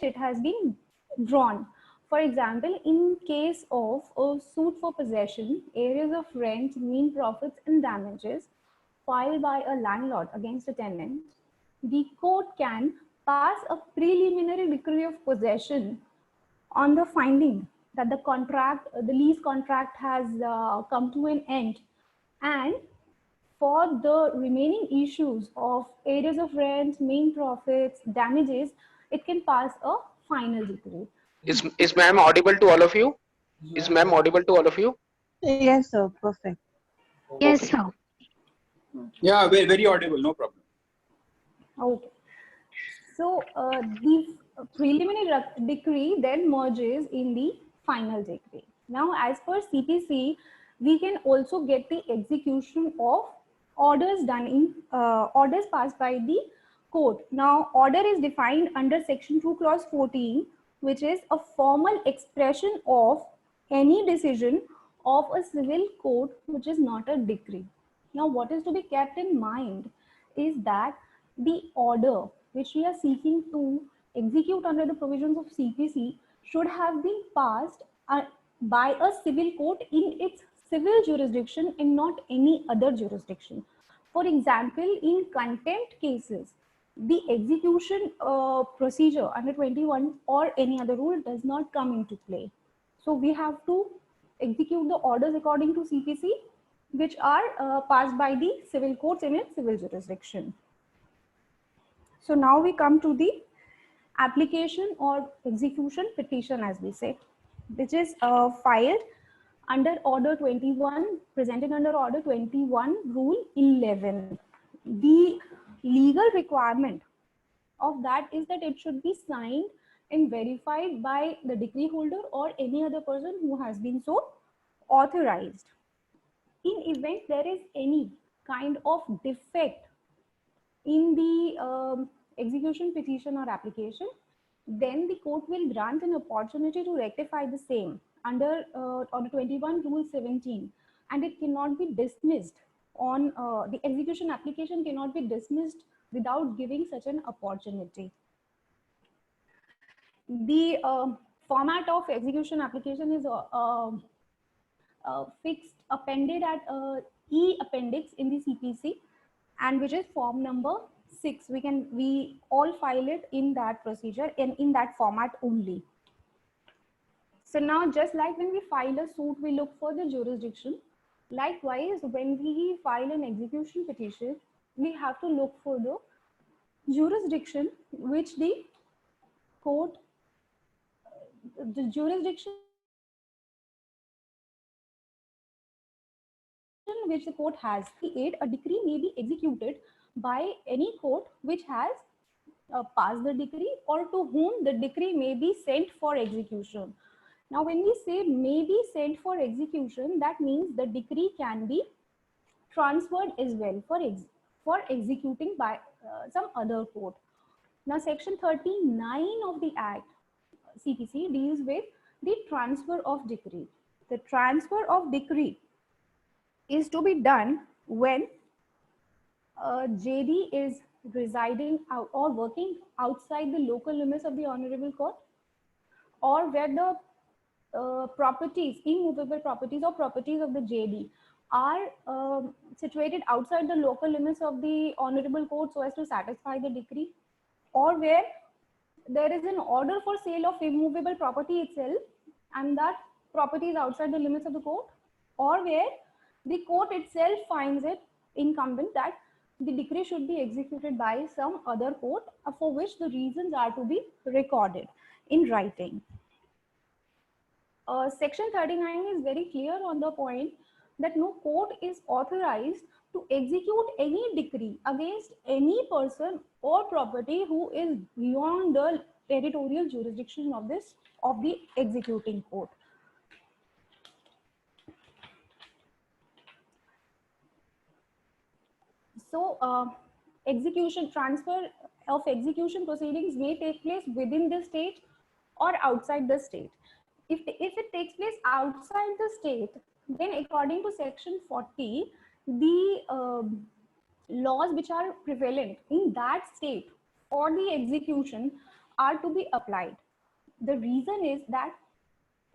it has been drawn. For example, in case of a suit for possession, areas of rent, mean profits and damages filed by a landlord against a tenant, the court can pass a preliminary decree of possession on the finding that the lease contract has come to an end, and for the remaining issues of areas of rent, main profits, damages, it can pass a final decree. Is ma'am audible to all of you? Is ma'am audible to all of you? Yes, sir. Perfect. Yes, Okay. sir. Yeah, very, very audible, no problem. Okay. So the preliminary decree then merges in the final decree. Now, as per CPC, we can also get the execution of orders done in orders passed by the court. Now, order is defined under Section 2, Clause 14, which is a formal expression of any decision of a civil court, which is not a decree. Now, what is to be kept in mind is that the order which we are seeking to execute under the provisions of CPC should have been passed by a civil court in its civil jurisdiction and not any other jurisdiction. For example, in contempt cases, the execution procedure under 21 or any other rule does not come into play. So we have to execute the orders according to CPC, which are passed by the civil courts in its civil jurisdiction. So now we come to the application or execution petition, as we say, which is filed under Order 21, presented under Order 21, Rule 11. The legal requirement of that is that it should be signed and verified by the decree holder or any other person who has been so authorized. In event there is any kind of defect in the execution petition or application, then the court will grant an opportunity to rectify the same under Order 21, Rule 17, and it cannot be dismissed on the execution application cannot be dismissed without giving such an opportunity. The format of execution application is fixed appended at E appendix in the CPC, and which is form number 6. We all file it in that procedure and in that format only. So now, just like when we file a suit, we look for the jurisdiction. Likewise, when we file an execution petition, we have to look for the jurisdiction which the court, the jurisdiction which the court has. A decree may be executed by any court which has passed the decree or to whom the decree may be sent for execution. Now, when we say may be sent for execution, that means the decree can be transferred as well for executing by some other court. Now, Section 39 of the Act, CPC, deals with the transfer of decree. The transfer of decree is to be done when JD is residing out or working outside the local limits of the Honorable Court, or where the properties, immovable properties or properties of the JD are situated outside the local limits of the Honorable Court so as to satisfy the decree, or where there is an order for sale of immovable property itself and that property is outside the limits of the court, or where the court itself finds it incumbent that the decree should be executed by some other court for which the reasons are to be recorded in writing. Section 39 is very clear on the point that no court is authorized to execute any decree against any person or property who is beyond the territorial jurisdiction of the executing court. So, transfer of execution proceedings may take place within the state or outside the state. If it takes place outside the state, then according to Section 40, the laws which are prevalent in that state for the execution are to be applied. The reason is that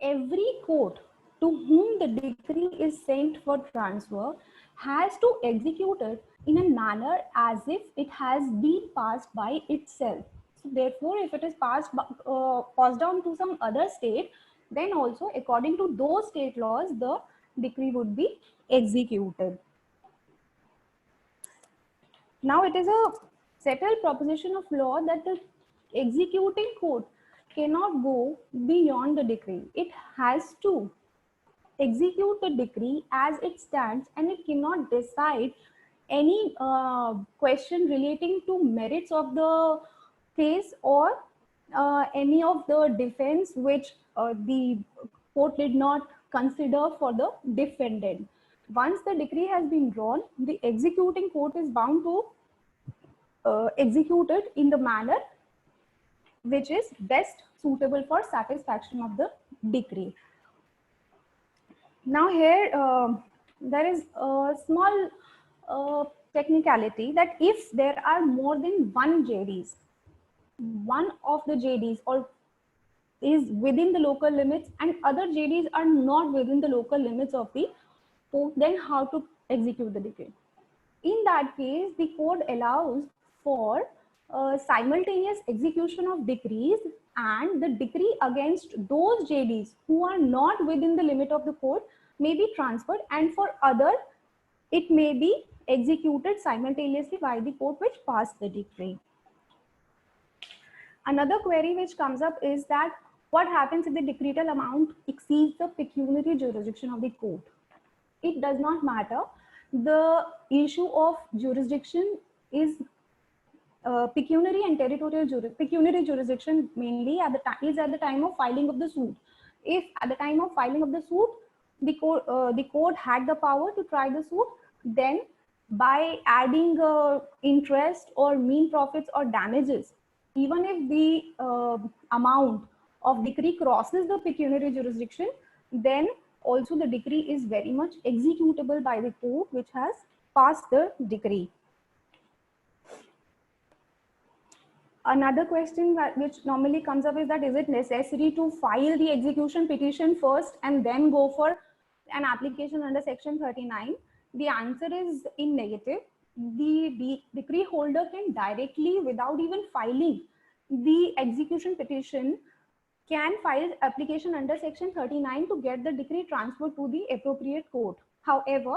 every court to whom the decree is sent for transfer has to execute it in a manner as if it has been passed by itself. So therefore, if it is passed down to some other state, then also according to those state laws, the decree would be executed. Now it is a settled proposition of law that the executing court cannot go beyond the decree. It has to execute the decree as it stands, and it cannot decide any question relating to merits of the case or any of the defense which the court did not consider for the defendant. Once the decree has been drawn, the executing court is bound to execute it in the manner which is best suitable for satisfaction of the decree. Now here there is a small technicality that if there are more than one JDs, one of the JDs or is within the local limits and other JDs are not within the local limits of the court, then how to execute the decree? In that case, the code allows for simultaneous execution of decrees, and the decree against those JDs who are not within the limit of the court may be transferred, and for other it may be executed simultaneously by the court which passed the decree. Another query which comes up is that what happens if the decretal amount exceeds the pecuniary jurisdiction of the court? It does not matter. The issue of jurisdiction is pecuniary and territorial pecuniary jurisdiction mainly at the time of filing of the suit. If at the time of filing of the suit, the court had the power to try the suit, then by adding interest or mean profits or damages, even if the amount of decree crosses the pecuniary jurisdiction, then also the decree is very much executable by the court which has passed the decree. Another question which normally comes up is that is it necessary to file the execution petition first and then go for an application under section 39? The answer is in negative. The decree holder can directly, without even filing the execution petition, can file application under section 39 to get the decree transferred to the appropriate court. However,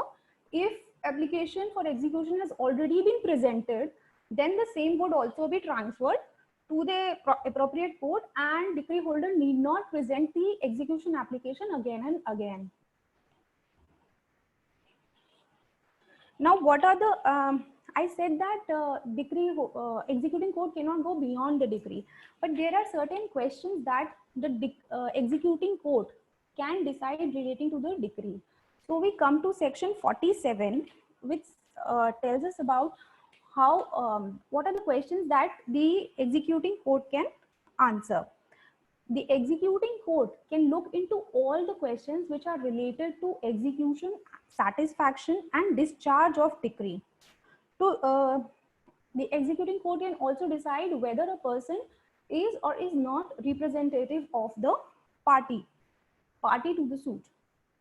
if application for execution has already been presented, then the same would also be transferred to the appropriate court, and decree holder need not present the execution application again and again. Now, what are the I said that executing court cannot go beyond the decree, but there are certain questions that the executing court can decide relating to the decree. So we come to section 47, which tells us about how what are the questions that the executing court can answer. The executing court can look into all the questions which are related to execution, satisfaction, and discharge of decree. So the executing court can also decide whether a person is or is not representative of the party to the suit.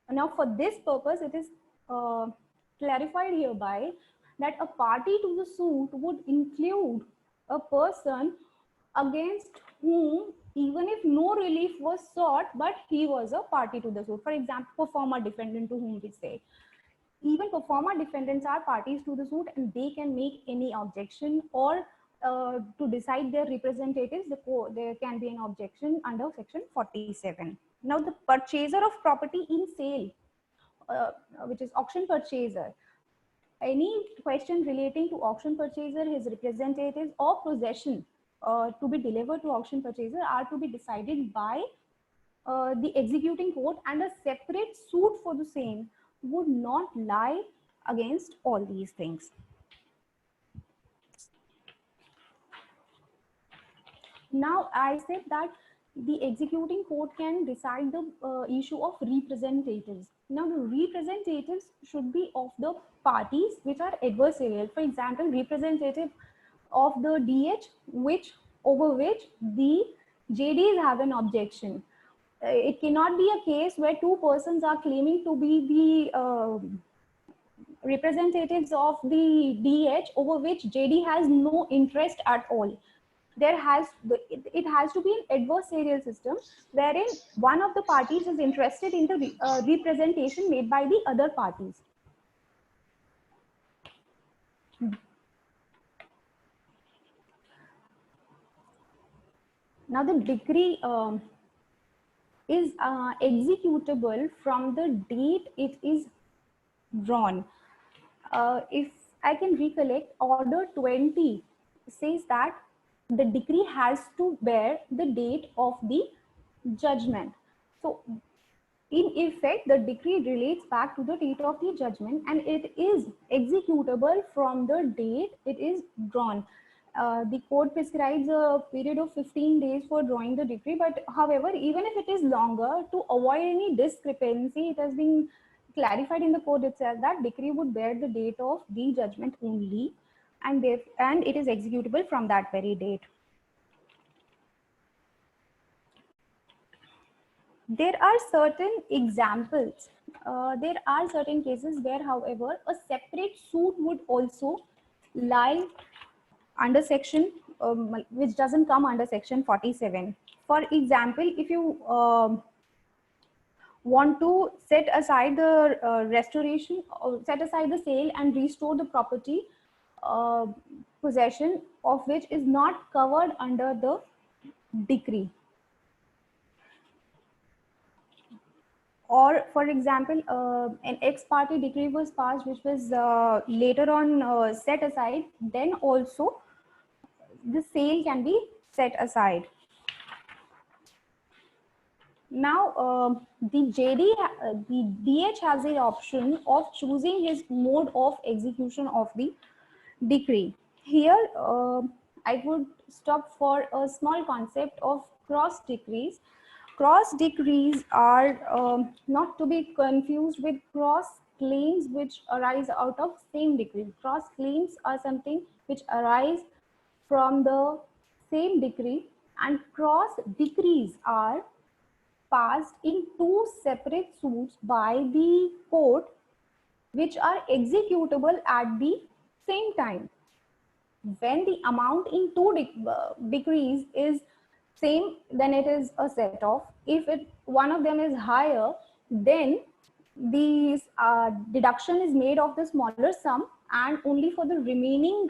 Now, for this purpose, it is clarified hereby that a party to the suit would include a person against whom even if no relief was sought, but he was a party to the suit. For example, performer defendant, to whom we say. Even performer defendants are parties to the suit, and they can make any objection, or to decide their representatives, there can be an objection under section 47. Now, the purchaser of property in sale, which is auction purchaser, any question relating to auction purchaser, his representatives, or possession to be delivered to auction purchaser are to be decided by the executing court, and a separate suit for the same would not lie against all these things. Now, I said that the executing court can decide the issue of representatives. Now, the representatives should be of the parties which are adversarial. For example, representative of the DH which over which the JDs have an objection. It cannot be a case where two persons are claiming to be the representatives of the DH over which JD has no interest at all. It has to be an adversarial system wherein one of the parties is interested in the representation made by the other parties. Now the decree is executable from the date it is drawn. If I can recollect, Order 20 says that the decree has to bear the date of the judgment. So in effect, the decree relates back to the date of the judgment and it is executable from the date it is drawn. The code prescribes a period of 15 days for drawing the decree, but however, even if it is longer, to avoid any discrepancy, it has been clarified in the code itself that decree would bear the date of the judgment only, and it is executable from that very date. There are certain examples. There are certain cases where, however, a separate suit would also lie under section, which doesn't come under section 47. For example, if you want to set aside the restoration, set aside the sale and restore the property possession of which is not covered under the decree. Or for example, an ex parte decree was passed which was later on set aside, then also the sale can be set aside. Now the DH has the option of choosing his mode of execution of the decree. Here I would stop for a small concept of cross decrees. Cross decrees are not to be confused with cross claims which arise out of same decree. Cross claims are something which arise from the same decree, and cross decrees are passed in two separate suits by the court which are executable at the same time. When the amount in two decrees is same, then it is a set off. If one of them is higher, then the deduction is made of the smaller sum, and only for the remaining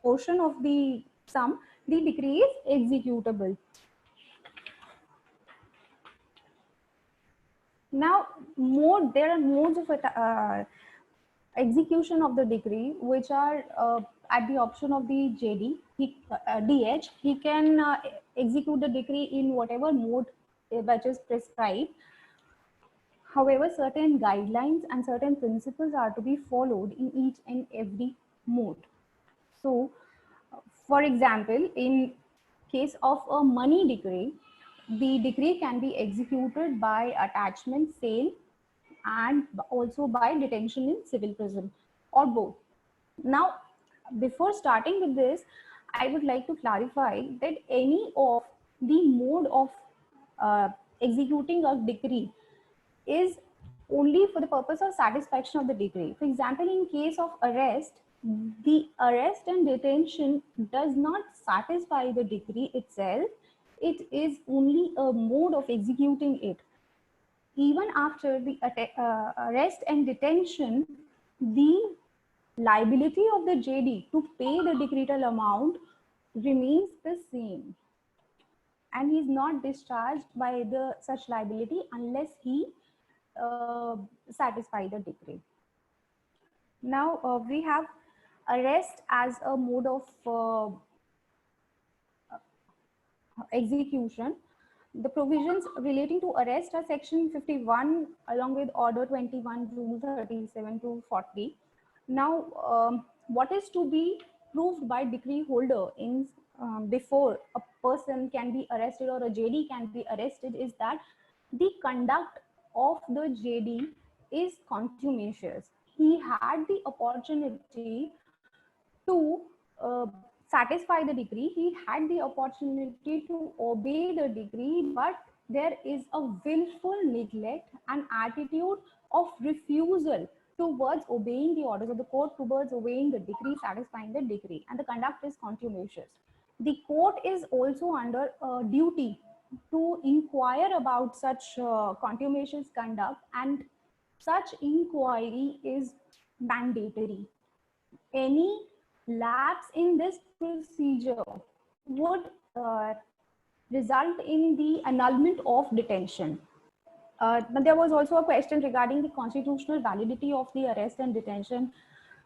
portion of the sum the decree is executable. Now there are modes of execution of the decree which are at the option of the DH. He can execute the decree in whatever mode which is prescribed. However, certain guidelines and certain principles are to be followed in each and every mode. So, for example, in case of a money decree, the decree can be executed by attachment, sale, and also by detention in civil prison, or both. Now, before starting with this, I would like to clarify that any of the mode of executing a decree is only for the purpose of satisfaction of the decree. For example, in case of arrest, the arrest and detention does not satisfy the decree itself. It is only a mode of executing it. Even after the arrest and detention, the liability of the JD to pay the decretal amount remains the same, and he is not discharged by the such liability unless he satisfy the decree. Now we have arrest as a mode of execution. The provisions relating to arrest are section 51 along with order 21, rule 37 to 40. Now what is to be proved by decree holder in before a person can be arrested or a JD can be arrested is that the conduct of the JD is contumacious. He had the opportunity to satisfy the decree. He had the opportunity to obey the decree, but there is a willful neglect and attitude of refusal towards obeying the orders of the court, towards obeying the decree, satisfying the decree, and the conduct is contumacious. The court is also under duty to inquire about such contumacious conduct, and such inquiry is mandatory. Any lapse in this procedure would result in the annulment of detention. But there was also a question regarding the constitutional validity of the arrest and detention,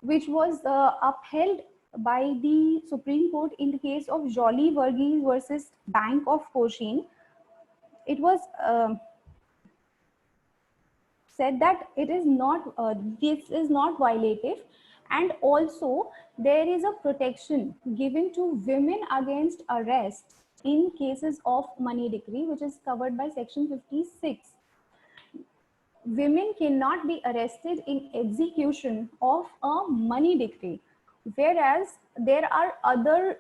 which was upheld by the Supreme Court in the case of Jolly Varghese versus Bank of Cochin. It was said that it is not this is not violative, and also there is a protection given to women against arrest in cases of money decree, which is covered by section 56. Women cannot be arrested in execution of a money decree, whereas there are other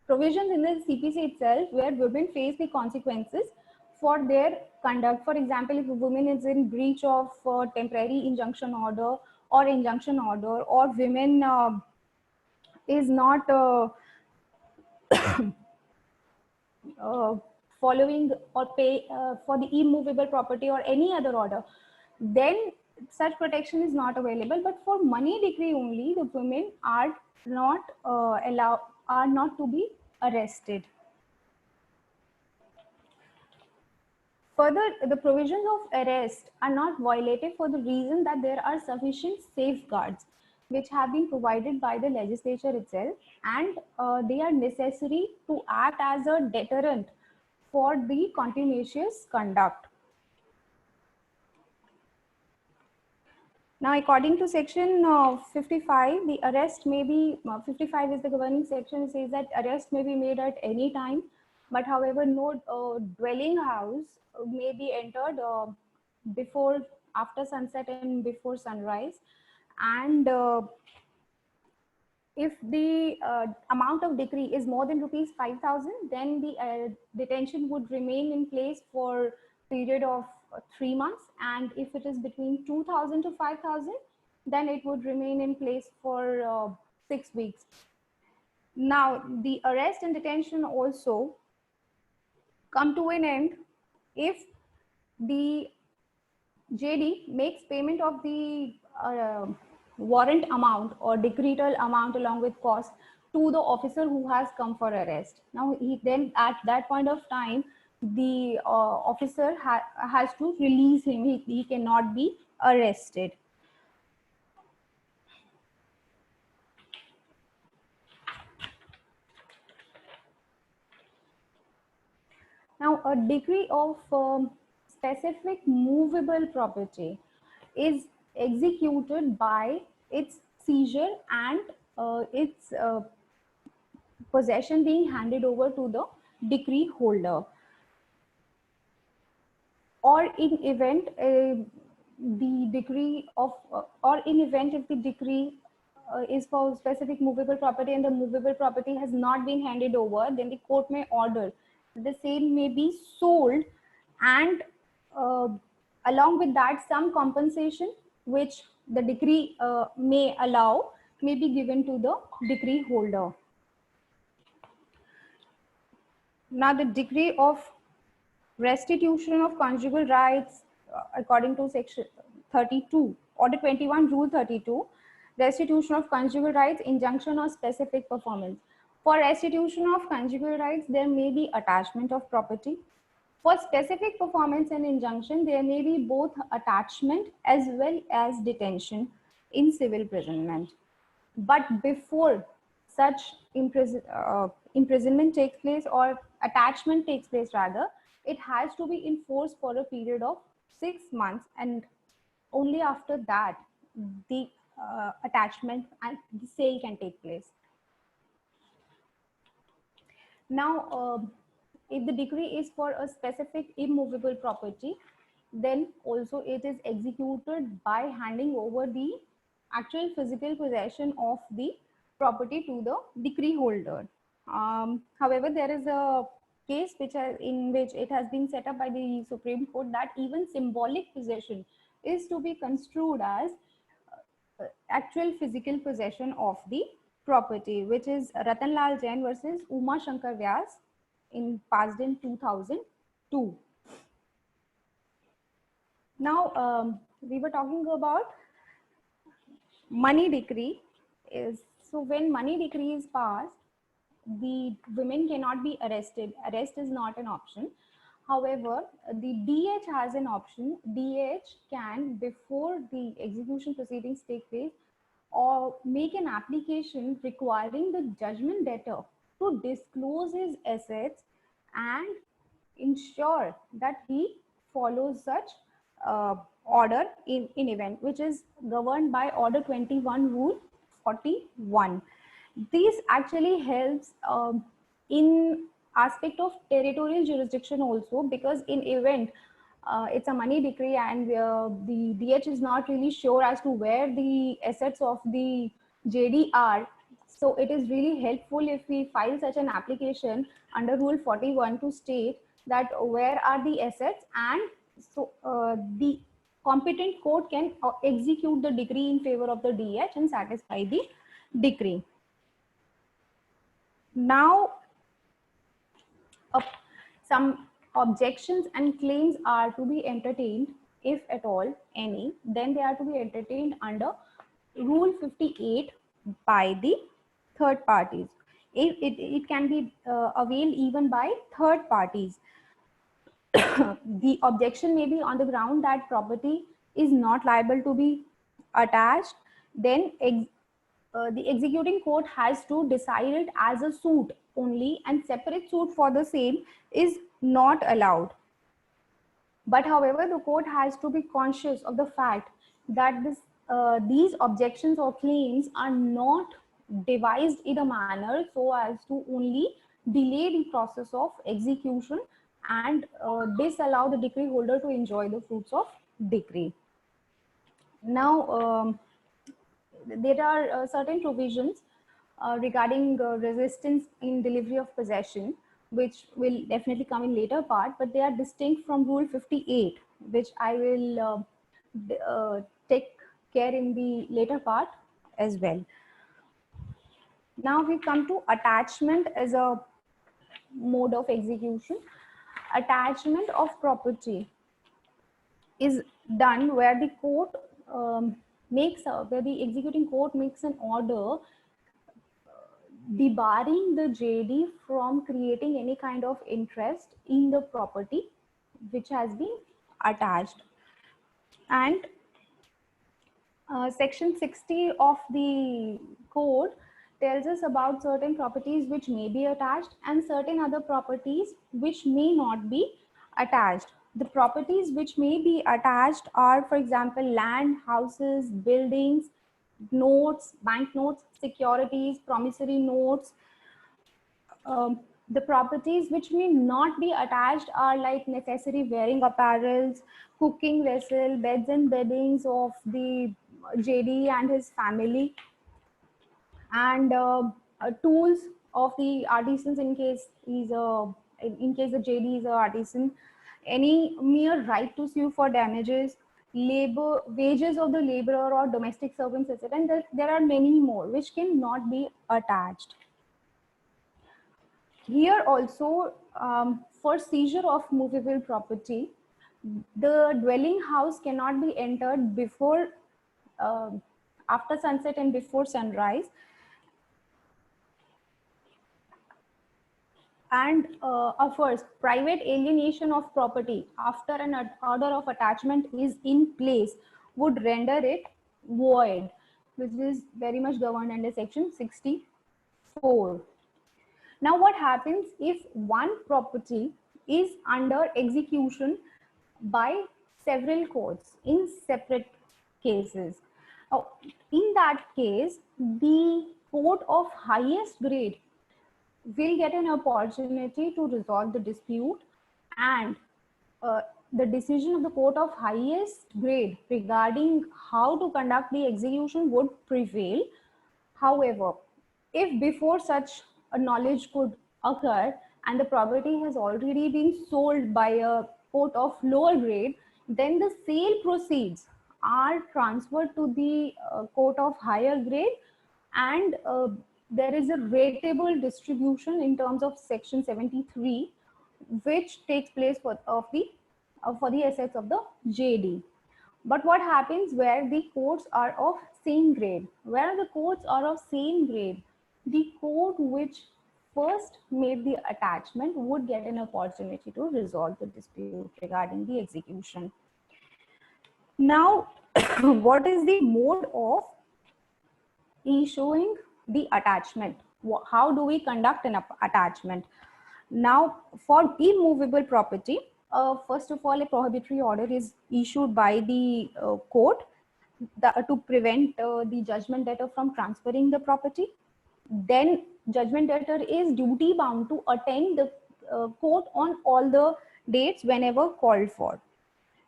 provisions in the CPC itself where women face the consequences for their conduct. For example, if a woman is in breach of temporary injunction order, or women is not following or pay for the immovable property or any other order, then such protection is not available. But for money decree only, the women are not not to be arrested. Further, the provisions of arrest are not violated for the reason that there are sufficient safeguards which have been provided by the legislature itself, and they are necessary to act as a deterrent for the contumacious conduct. Now, according to section 55, the arrest may be, 55 is the governing section. It says that arrest may be made at any time, but however, no dwelling house may be entered after sunset and before sunrise. And if the amount of decree is more than rupees 5,000, then the detention would remain in place for a period of 3 months. And if it is between 2,000 to 5,000, then it would remain in place for 6 weeks. Now, the arrest and detention also come to an end if the JD makes payment of the warrant amount or decretal amount along with cost to the officer who has come for arrest. Now, then at that point of time, the officer has to release him. He cannot be arrested. Now, a decree of specific movable property is executed by its seizure and its possession being handed over to the decree holder. Or in event the decree of, or in event if the decree is for specific movable property and the movable property has not been handed over, then the court may order the same may be sold, and along with that some compensation which the decree may allow may be given to the decree holder. Now, the decree of restitution of conjugal rights according to section 32, order 21, rule 32, restitution of conjugal rights, injunction or specific performance. For restitution of conjugal rights, there may be attachment of property. For specific performance and injunction, there may be both attachment as well as detention in civil imprisonment. But before such imprisonment takes place, or attachment takes place rather, it has to be enforced for a period of 6 months, and only after that the attachment and the sale can take place. Now, if the decree is for a specific immovable property, then also it is executed by handing over the actual physical possession of the property to the decree holder. However, there is a case in which it has been set up by the Supreme Court that even symbolic possession is to be construed as actual physical possession of the property, which is Ratan Lal Jain versus Uma Shankar Vyas passed in 2002. Now, we were talking about money decree. So when money decree is passed, the women cannot be arrested. Arrest is not an option. However, the DH has an option. DH can, before the execution proceedings take place, or make an application requiring the judgment debtor to disclose his assets and ensure that he follows such order in event, which is governed by Order 21 Rule 41. This actually helps in aspect of territorial jurisdiction also, because in event it's a money decree and the DH is not really sure as to where the assets of the JD are. So it is really helpful if we file such an application under Rule 41 to state that where are the assets, and so the competent court can execute the decree in favor of the DH and satisfy the decree. Now, some objections and claims are to be entertained, if at all any, then they are to be entertained under Rule 58 by the third parties. It can be availed even by third parties. The objection may be on the ground that property is not liable to be attached. Then the executing court has to decide it as a suit only, and separate suit for the same is not allowed. But however, the court has to be conscious of the fact that these objections or claims are not devised in a manner so as to only delay the process of execution and disallow the decree holder to enjoy the fruits of decree. Now, there are certain provisions regarding resistance in delivery of possession, which will definitely come in later part, but they are distinct from Rule 58, which I will take care in the later part as well. Now we come to attachment as a mode of execution. Attachment of property is done where the court where the executing court makes an order debarring the JD from creating any kind of interest in the property which has been attached. And section 60 of the code tells us about certain properties which may be attached and certain other properties which may not be attached. The properties which may be attached are, for example, land, houses, buildings, notes, bank notes, securities, promissory notes. The properties which may not be attached are like necessary wearing apparels, cooking vessel, beds and beddings of the JD and his family, and tools of the artisans in case the JD is an artisan, any mere right to sue for damages, labor wages of the laborer or domestic servants, etc. And there are many more which cannot be attached. Here also, for seizure of movable property, the dwelling house cannot be entered before after sunset and before sunrise. And first, private alienation of property after an order of attachment is in place would render it void, which is very much governed under section 64. Now, what happens if one property is under execution by several courts in separate cases? In that case, the court of highest grade will get an opportunity to resolve the dispute, and the decision of the court of highest grade regarding how to conduct the execution would prevail. However, if before such a knowledge could occur and the property has already been sold by a court of lower grade, then the sale proceeds are transferred to the court of higher grade, and there is a rateable distribution in terms of section 73 which takes place for the assets of the JD. But what happens where the courts are of same grade? Where the courts are of same grade, the court which first made the attachment would get an opportunity to resolve the dispute regarding the execution. Now, what is the mode of issuing the attachment? How do we conduct an attachment? Now, for immovable property, first of all, a prohibitory order is issued by the court to prevent the judgment debtor from transferring the property. Then judgment debtor is duty bound to attend the court on all the dates whenever called for.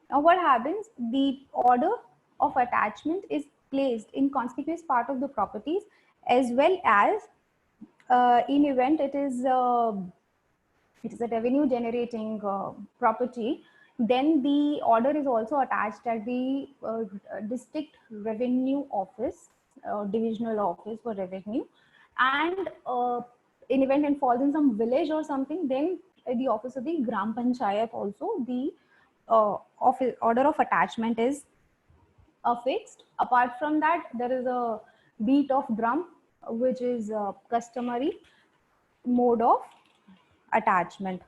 Now what happens? The order of attachment is placed in conspicuous part of the properties, as well as in event it is a revenue generating property, then the order is also attached at the district revenue office, divisional office for revenue, and in event it falls in some village or something, then at the office of the Gram Panchayat also the order of attachment is affixed. Apart from that, there is a beat of drum, which is a customary mode of attachment.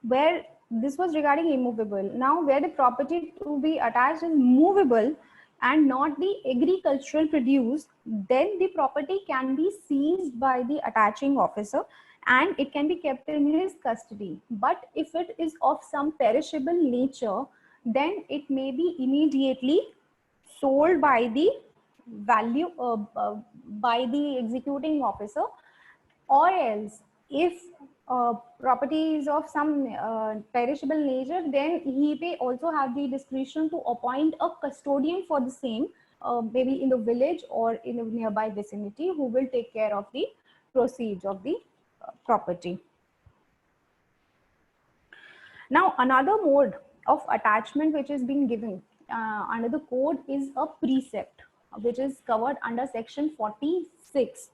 Where this was regarding immovable. Now, where the property to be attached is movable and not the agricultural produce, then the property can be seized by the attaching officer and it can be kept in his custody. But if it is of some perishable nature, then it may be immediately sold by the value by the executing officer, or else if property is of some perishable nature, then he may also have the discretion to appoint a custodian for the same, maybe in the village or in the nearby vicinity, who will take care of the proceeds of the property. Now, another mode of attachment which is being given under the code is a precept, which is covered under section 46.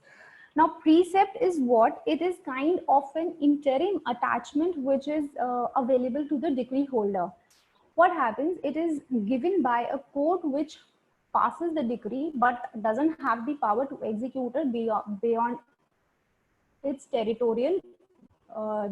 Now, precept is what? It is kind of an interim attachment which is available to the decree holder. What happens? It is given by a court which passes the decree but doesn't have the power to execute it beyond its territorial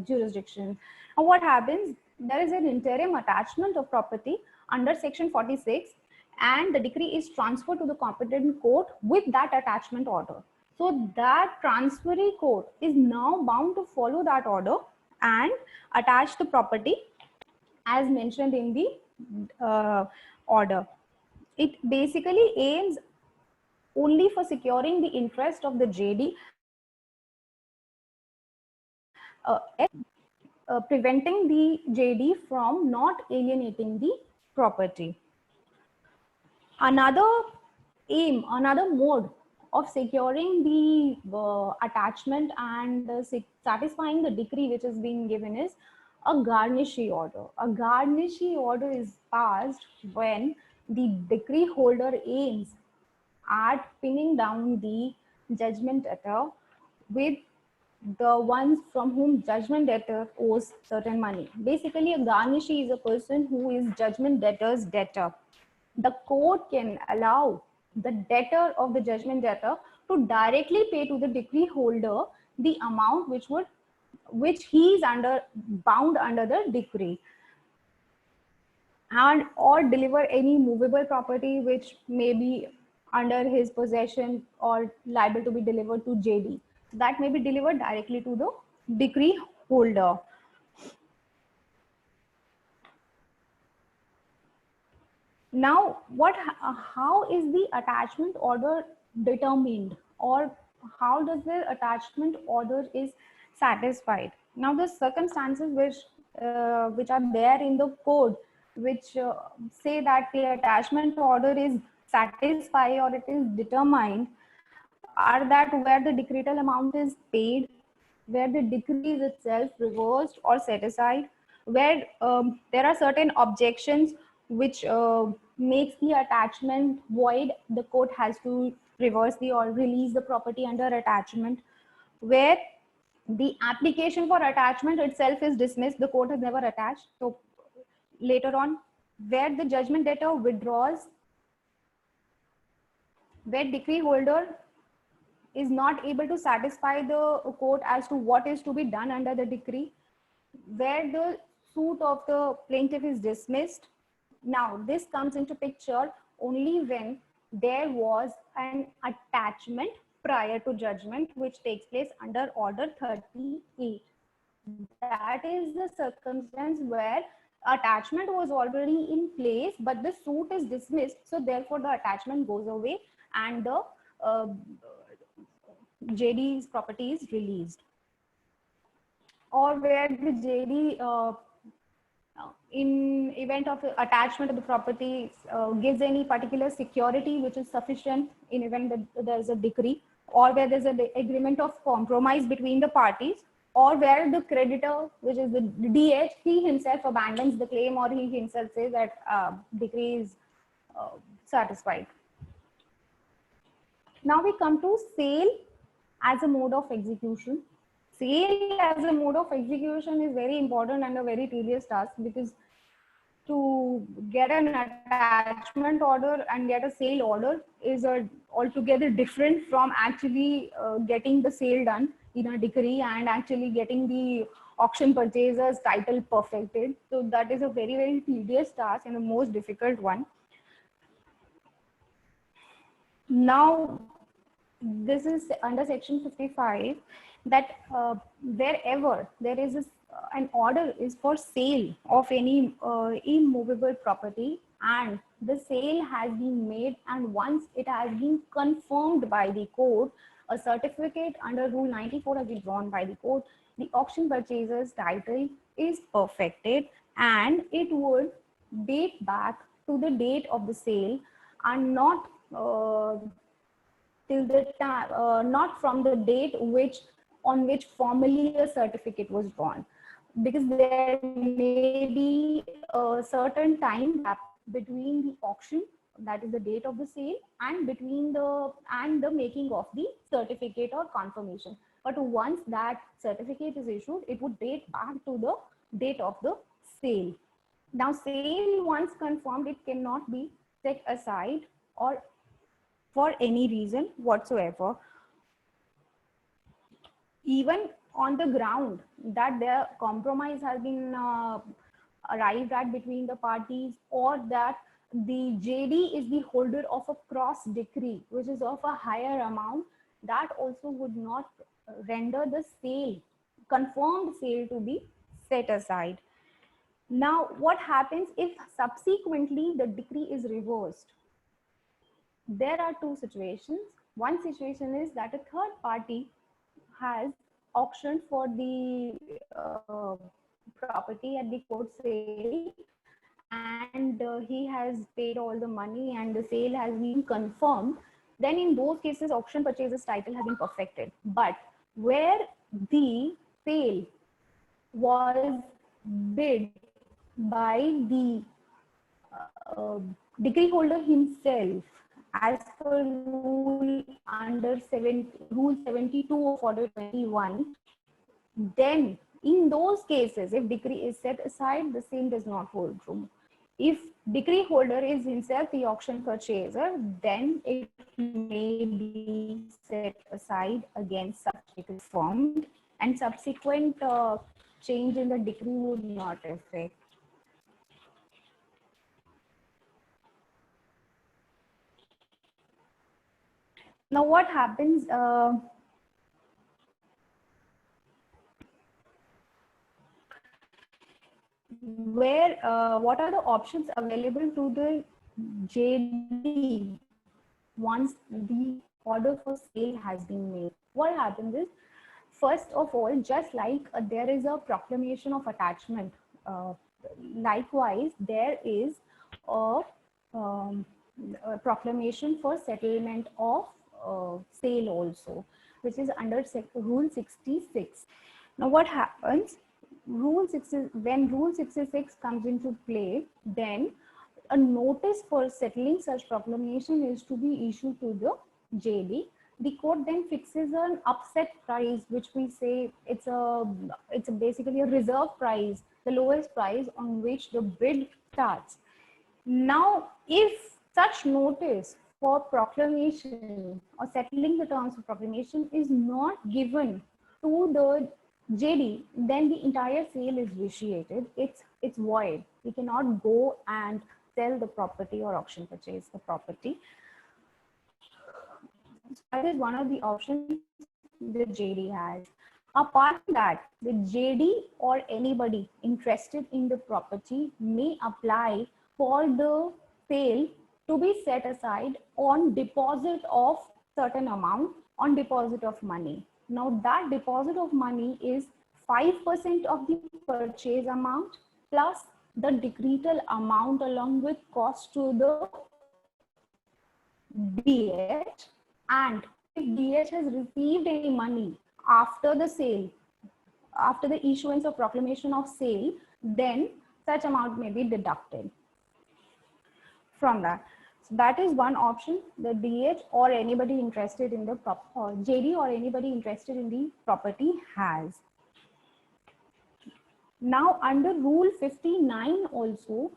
jurisdiction. Now, what happens? There is an interim attachment of property under section 46, and the decree is transferred to the competent court with that attachment order. So that transferee court is now bound to follow that order and attach the property as mentioned in the order. It basically aims only for securing the interest of the JD, preventing the JD from not alienating the property. Another aim, another mode of securing the attachment and satisfying the decree which is being given is a garnishee order. A garnishee order is passed when the decree holder aims at pinning down the judgment debtor with the ones from whom judgment debtor owes certain money. Basically, a garnishee is a person who is judgment debtor's debtor. The court can allow the debtor of the judgment debtor to directly pay to the decree holder the amount which he is bound under the decree, and or deliver any movable property which may be under his possession or liable to be delivered to JD. That may be delivered directly to the decree holder. Now, how is the attachment order determined, or how does the attachment order is satisfied? Now, the circumstances which are there in the code which say that the attachment order is satisfied or it is determined are that where the decretal amount is paid, where the decree is itself reversed or set aside, where there are certain objections which makes the attachment void, the court has to reverse the or release the property under attachment, where the application for attachment itself is dismissed, the court has never attached. So later on, where the judgment debtor withdraws, where decree holder is not able to satisfy the court as to what is to be done under the decree, where the suit of the plaintiff is dismissed. Now, this comes into picture only when there was an attachment prior to judgment, which takes place under Order 38. That is the circumstance where attachment was already in place, but the suit is dismissed. So therefore, the attachment goes away and the JD's property is released. Or where the JD, in event of attachment of the property, gives any particular security which is sufficient in event that there is a decree, or where there's an agreement of compromise between the parties, or where the creditor, which is the DH, he himself abandons the claim, or he himself says that decree is satisfied. Now we come to sale as a mode of execution. Sale as a mode of execution is very important and a very tedious task, because to get an attachment order and get a sale order is altogether different from actually getting the sale done in a decree and actually getting the auction purchaser's title perfected. So that is a very, very tedious task and the most difficult one. Now, this is under section 55, that wherever there is an order is for sale of any immovable property and the sale has been made, and once it has been confirmed by the court, a certificate under Rule 94 has been drawn by the court, the auction purchaser's title is perfected and it would date back to the date of the sale and not till the time, not from the date on which formally a certificate was drawn, because there may be a certain time gap between the auction, that is the date of the sale, and between the making of the certificate or confirmation. But once that certificate is issued, it would date back to the date of the sale. Now, sale once confirmed, it cannot be set aside or for any reason whatsoever, even on the ground that the compromise has been arrived at between the parties, or that the JD is the holder of a cross decree which is of a higher amount, that also would not render the sale, confirmed sale, to be set aside. Now, what happens if subsequently the decree is reversed? There are two situations. One situation is that a third party has auctioned for the property at the court sale, and he has paid all the money and the sale has been confirmed. Then in those cases, auction purchaser's title has been perfected. But where the sale was bid by the decree holder himself, as per rule Rule 72 of Order 21, then in those cases, if decree is set aside, the same does not hold true. If decree holder is himself the auction purchaser, then it may be set aside against such decree formed, and subsequent change in the decree would not affect. Now, what happens what are the options available to the JD once the order for sale has been made? What happens is, first of all, just like there is a proclamation of attachment likewise, there is a, a proclamation for settlement of sale also, which is under Rule 66. Now, what happens? When Rule 66 comes into play, then a notice for settling such proclamation is to be issued to the JD. The court then fixes an upset price, which we say it's basically a reserve price, the lowest price on which the bid starts. Now, if such notice for proclamation or settling the terms of proclamation is not given to the JD, then the entire sale is vitiated. It's void. We cannot go and sell the property or auction purchase the property. That is one of the options the JD has. Apart from that, the JD or anybody interested in the property may apply for the sale to be set aside on deposit of certain amount, on deposit of money. Now that deposit of money is 5% of the purchase amount plus the decretal amount along with cost to the DH, and if DH has received any money after the sale, after the issuance of proclamation of sale, then such amount may be deducted from that. So that is one option the DH or anybody interested in the JD or anybody interested in the property has. Now under Rule 59 also,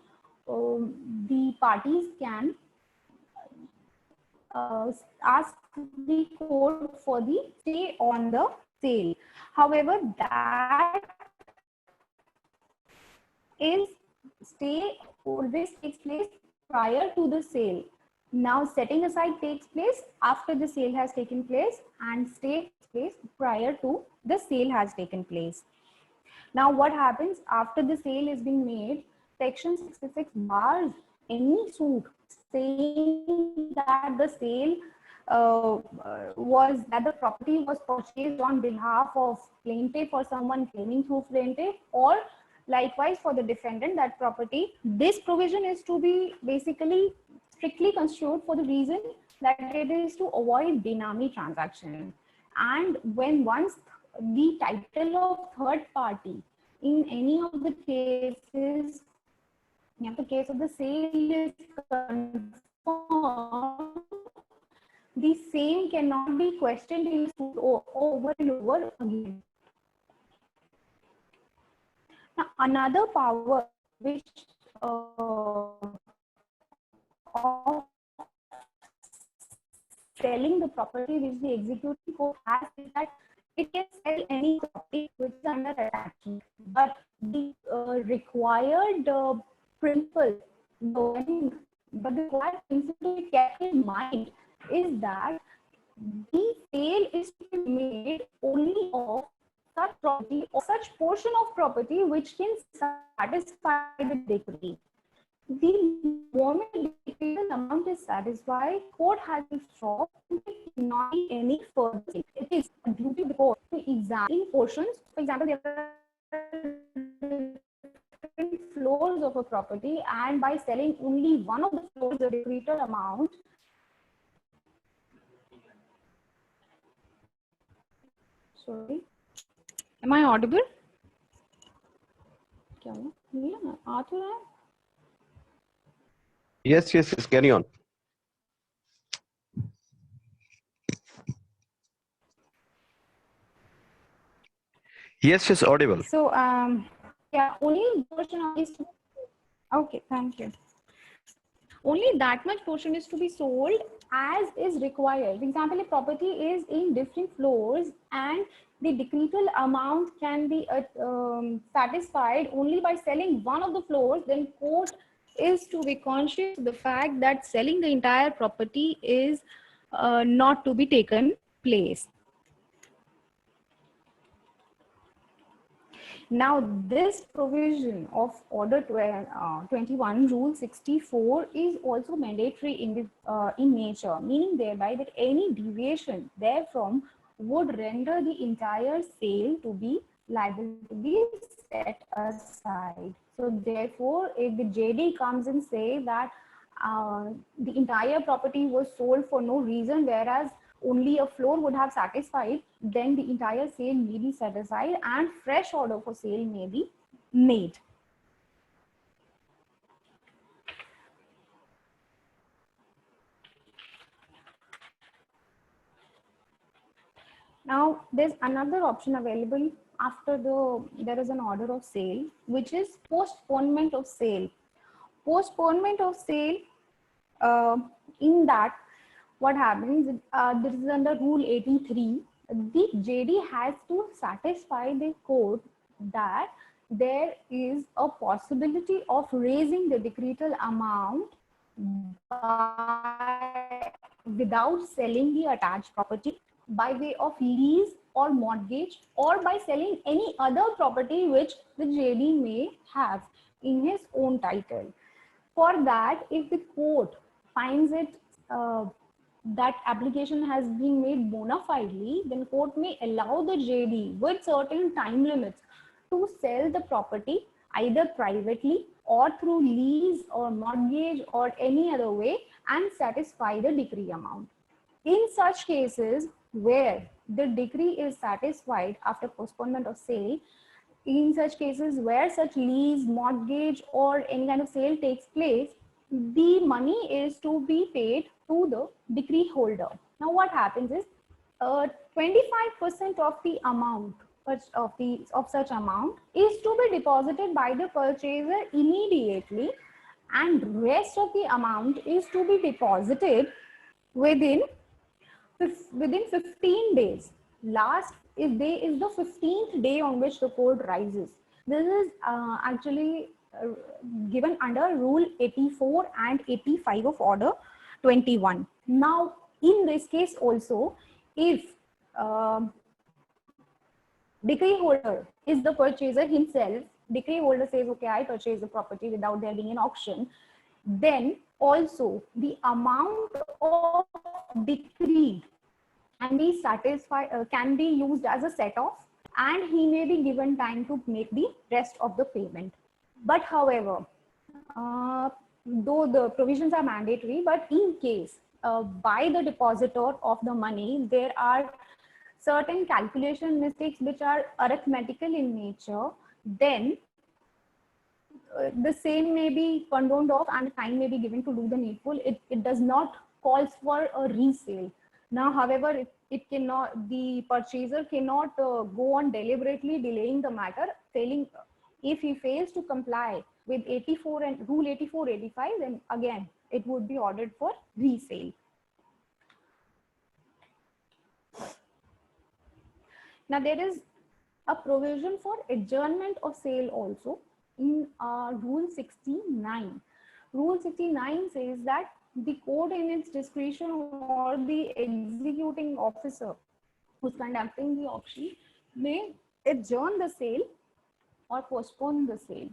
the parties can ask the court for the stay on the sale. However, that is stay always takes place prior to the sale. Now setting aside takes place after the sale has taken place, and stay takes place prior to the sale has taken place. Now what happens after the sale is being made? Section 66 bars any suit saying that the sale that the property was purchased on behalf of plaintiff or someone claiming through plaintiff, or likewise for the defendant that property. This provision is to be basically strictly construed for the reason that it is to avoid benami transaction. And when once the title of third party in any of the cases, in the case of the sale is confirmed, the same cannot be questioned in over and over again. Now, another power which of selling the property which the executive court has is that it can sell any property which is under attachment, but the required principle, but the required principle to be kept in mind is that the sale is to be made only of such property or such portion of property which can satisfy the decree. The moment the decreed amount is satisfied, court has to stop. It cannot be any further. It is a duty of the court to examine portions. For example, there are different floors of a property, and by selling only one of the floors, the decreed amount. Sorry, am I audible? Yes, carry on. Yes, audible. So, yeah, only portion of this. Okay, thank you. Only that much portion is to be sold as is required. For example, a property is in different floors and the decretal amount can be satisfied only by selling one of the floors, then court is to be conscious of the fact that selling the entire property is not to be taken place. Now, this provision of Order 21, Rule 64 is also mandatory in nature, meaning thereby that any deviation therefrom would render the entire sale to be liable to be set aside. So therefore, if the JD comes and say that the entire property was sold for no reason, whereas only a floor would have satisfied, then the entire sale may be set aside and fresh order for sale may be made. Now, there's another option available after there is an order of sale, which is postponement of sale. Postponement of sale, in that, what happens, this is under Rule 83, the JD has to satisfy the court that there is a possibility of raising the decretal amount without selling the attached property by way of lease or mortgage, or by selling any other property which the JD may have in his own title. For that, if the court finds it that application has been made bona fidely, then court may allow the JD with certain time limits to sell the property either privately or through lease or mortgage or any other way and satisfy the decree amount. In such cases where the decree is satisfied after postponement of sale, in such cases where such lease, mortgage or any kind of sale takes place, the money is to be paid to the decree holder. Now what happens is 25% of the amount of such amount is to be deposited by the purchaser immediately, and rest of the amount is to be deposited within 15 days. Last day is the 15th day on which the code rises. This is actually given under Rule 84 and 85 of Order 21. Now, in this case also, if decree holder is the purchaser himself, decree holder says, okay, I purchase the property without there being an auction, then also the amount of decree can be can be used as a set off, and he may be given time to make the rest of the payment. But however, though the provisions are mandatory, but in case by the depositor of the money, there are certain calculation mistakes which are arithmetical in nature, then the same may be condoned off and time may be given to do the needful. It does not calls for a resale. Now, however, it cannot, the purchaser cannot go on deliberately delaying the matter, failing. If he fails to comply with 84 and Rule 84, 85, then again, it would be ordered for resale. Now, there is a provision for adjournment of sale also in Rule 69. Rule 69 says that the court in its discretion or the executing officer who's conducting the auction may adjourn the sale or postpone the sale.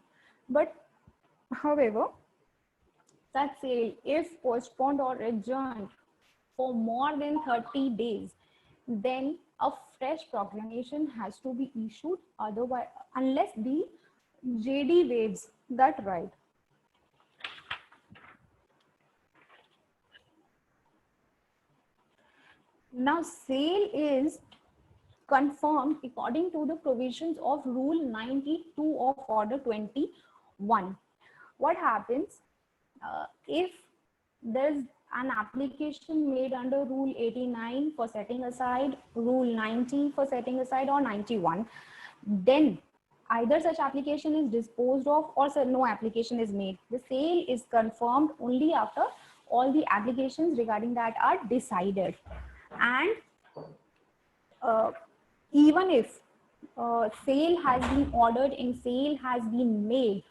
But however, that sale, if postponed or adjourned for more than 30 days, then a fresh proclamation has to be issued, otherwise, unless the JD waives that right. Now, sale is confirmed according to the provisions of Rule 92 of Order 21. What happens if there's an application made under Rule 89 for setting aside, Rule 90 for setting aside, or 91, then either such application is disposed of or no application is made. The sale is confirmed only after all the applications regarding that are decided. And even if sale has been ordered and sale has been made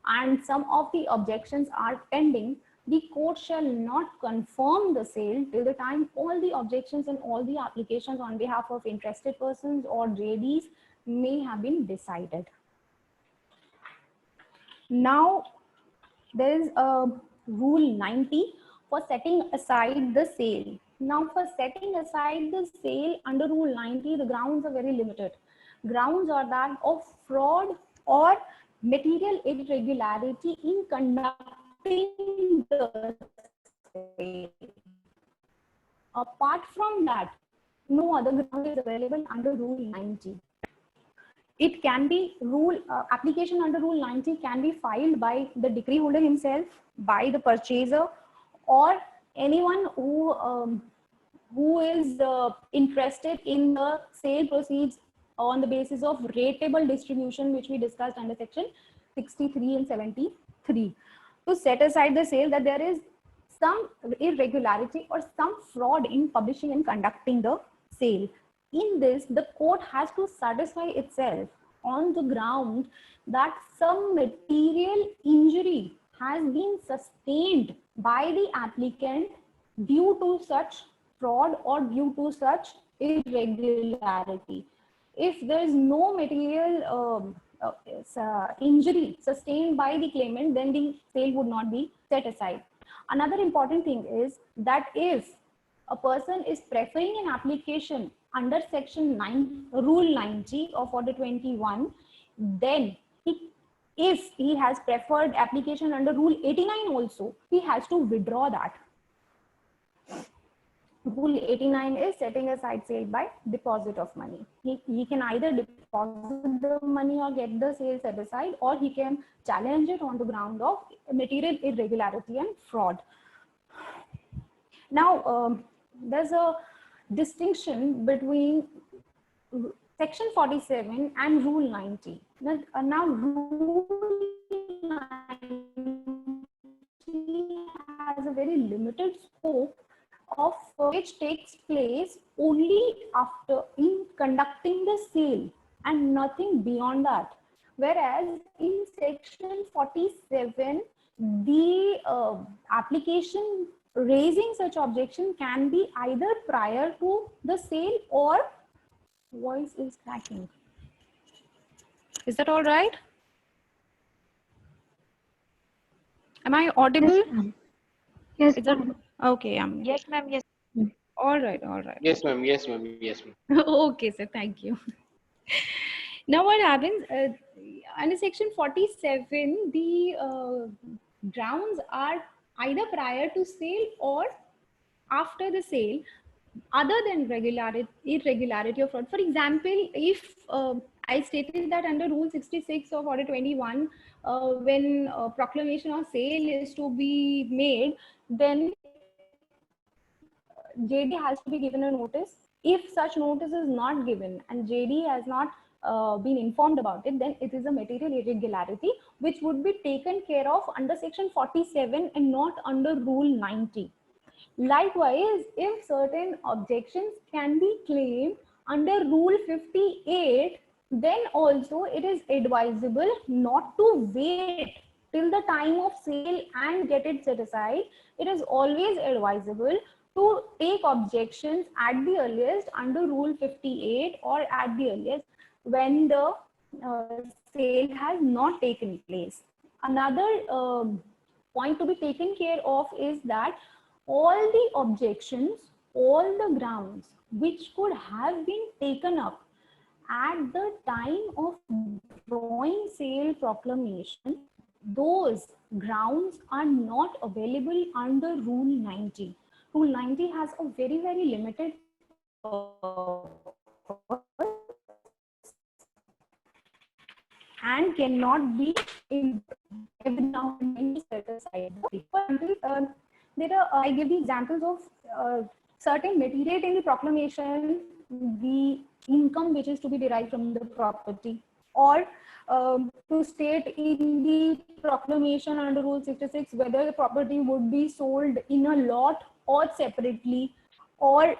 and some of the objections are pending, the court shall not confirm the sale till the time all the objections and all the applications on behalf of interested persons or JDs may have been decided. Now, there is a Rule 90 for setting aside the sale. Now, for setting aside the sale under Rule 90, the grounds are very limited. Grounds are that of fraud or material irregularity in conducting the sale. Apart from that, no other ground is available under Rule 90. It can be application under Rule 90 can be filed by the decree holder himself, by the purchaser, or anyone who is interested in the sale proceeds on the basis of rateable distribution, which we discussed under section 63 and 73, to set aside the sale that there is some irregularity or some fraud in publishing and conducting the sale. In this, the court has to satisfy itself on the ground that some material injury has been sustained by the applicant due to such fraud or due to such irregularity. If there is no material injury sustained by the claimant, then the sale would not be set aside. Another important thing is that if a person is preferring an application under section 9, Rule 90 of Order 21, then if he has preferred application under Rule 89 also, he has to withdraw that. Rule 89 is setting aside sale by deposit of money. He can either deposit the money or get the sale set aside, or he can challenge it on the ground of material irregularity and fraud. Now, there's a distinction between section 47 and Rule 90. Now Rule 90 has a very limited scope of which takes place only after in conducting the sale and nothing beyond that. Whereas in section 47, the application raising such objection can be either prior to the sale or voice is cracking. Is that all right? Am I audible? Yes. Is that okay? Yes, ma'am. Yes. All right. All right. Yes, ma'am. Yes, ma'am. Yes, ma'am. Okay, sir. Thank you. Now, what happens under section 47? The grounds are either prior to sale or after the sale, other than irregularity or fraud. For example, if I stated that under Rule 66 of Order 21, when proclamation of sale is to be made, then JD has to be given a notice. If such notice is not given and JD has not been informed about it, then it is a material irregularity which would be taken care of under section 47 and not under Rule 90. Likewise, if certain objections can be claimed under Rule 58, then also it is advisable not to wait till the time of sale and get it set aside. It is always advisable to take objections at the earliest under Rule 58 or at the earliest when the sale has not taken place. Another point to be taken care of is that all the objections, all the grounds which could have been taken up at the time of drawing sale proclamation, those grounds are not available under Rule 90. Rule 90 has a very, very limited and cannot be set aside. I give the examples of certain material in the proclamation, the income which is to be derived from the property, or to state in the proclamation under Rule 66 whether the property would be sold in a lot or separately, or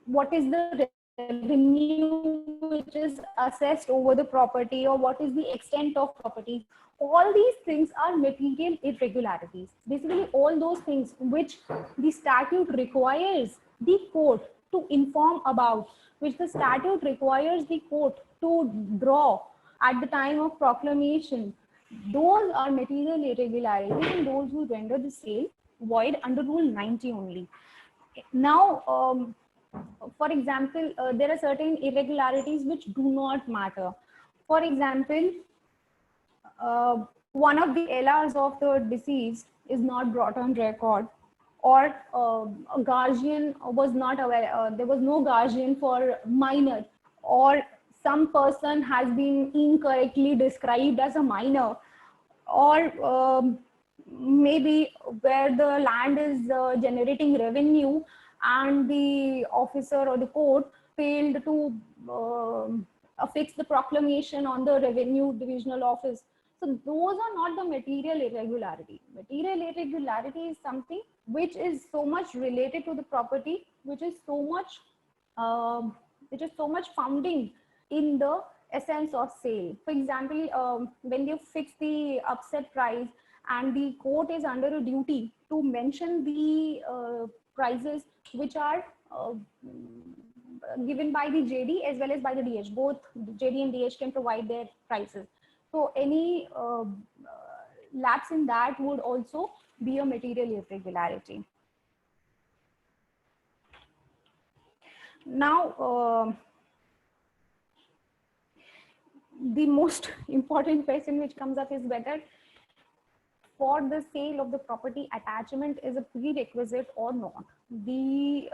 what is the revenue which is assessed over the property, or what is the extent of property. All these things are material irregularities. Basically, all those things which the statute requires the court to inform about, which the statute requires the court to draw at the time of proclamation, those are material irregularities and those who render the sale void under Rule 90 only. Now, for example, there are certain irregularities which do not matter. For example, one of the LRs of the deceased is not brought on record, or a guardian was not aware, there was no guardian for minor, or some person has been incorrectly described as a minor, or maybe where the land is generating revenue and the officer or the court failed to affix the proclamation on the revenue divisional office. So those are not the material irregularity. Material irregularity is something which is so much related to the property, which is so much founding in the essence of sale. For example, when you fix the upset price and the court is under a duty to mention the prices which are given by the JD as well as by the DH. Both JD and DH can provide their prices. So any lapse in that would also be a material irregularity. Now, the most important question which comes up is whether for the sale of the property attachment is a prerequisite or not. There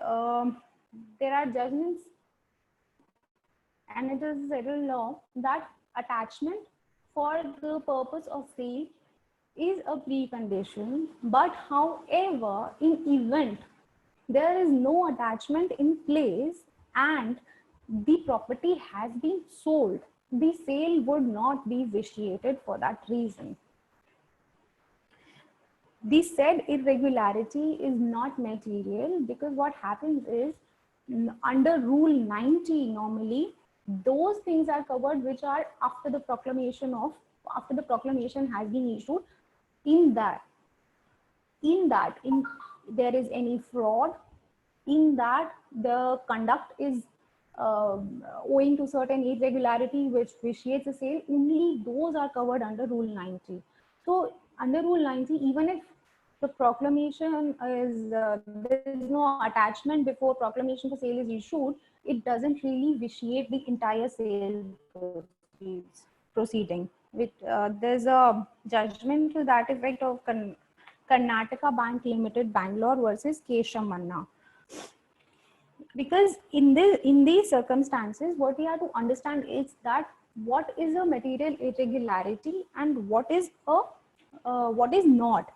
are judgments and it is federal law that attachment for the purpose of sale is a precondition, but however, in event there is no attachment in place and the property has been sold, the sale would not be vitiated for that reason. The said irregularity is not material because what happens is under Rule 90 normally those things are covered which are after the proclamation has been issued. In there is any fraud, in that the conduct is owing to certain irregularity which vitiates the sale, only those are covered under Rule 90. So under Rule 90, even if the proclamation is, there is no attachment before proclamation for sale is issued, it doesn't really vitiate the entire sale proceeding. There's a judgment to that effect of Karnataka Bank Limited, Bangalore versus Keshav Manna. Because in these circumstances, what we have to understand is that what is a material irregularity and what is not.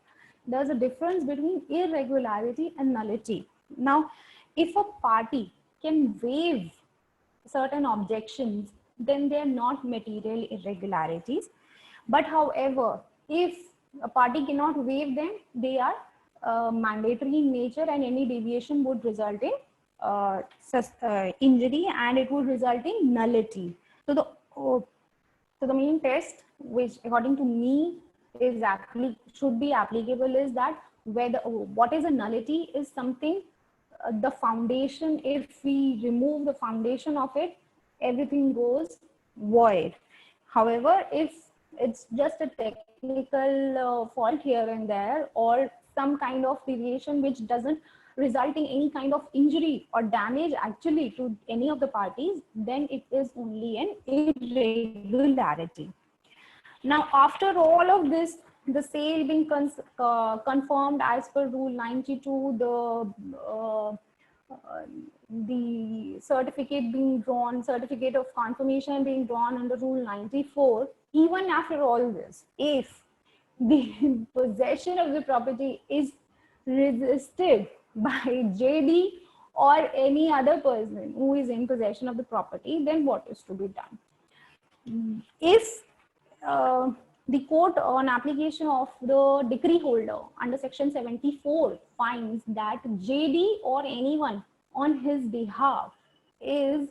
There's a difference between irregularity and nullity. Now, if a party can waive certain objections, then they are not material irregularities. But however, if a party cannot waive them, they are mandatory in nature, and any deviation would result in injury and it would result in nullity. So the main test, which according to me is should be applicable, is that whether what is a nullity is something the foundation, if we remove the foundation of it, everything goes void. However, if it's just a technical fault here and there, or some kind of deviation which doesn't result in any kind of injury or damage actually to any of the parties, then it is only an irregularity. Now, after all of this, the sale being confirmed as per Rule 92, the certificate being drawn, certificate of confirmation being drawn under Rule 94, even after all this, if the possession of the property is resisted by JD or any other person who is in possession of the property, then what is to be done? If the court, on application of the decree holder under Section 74, finds that JD or anyone on his behalf is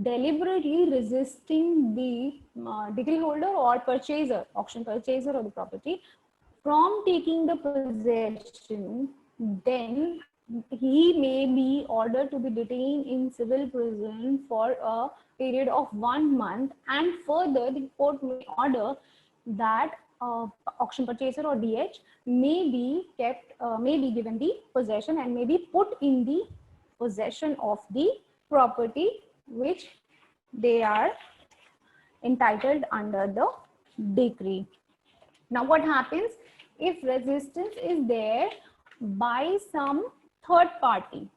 deliberately resisting the decree holder or purchaser, auction purchaser of the property, from taking the possession, then he may be ordered to be detained in civil prison for a period of 1 month, and further the court may order that auction purchaser or DH may be kept, may be given the possession and may be put in the possession of the property which they are entitled under the decree. Now what happens if resistance is there by some third party?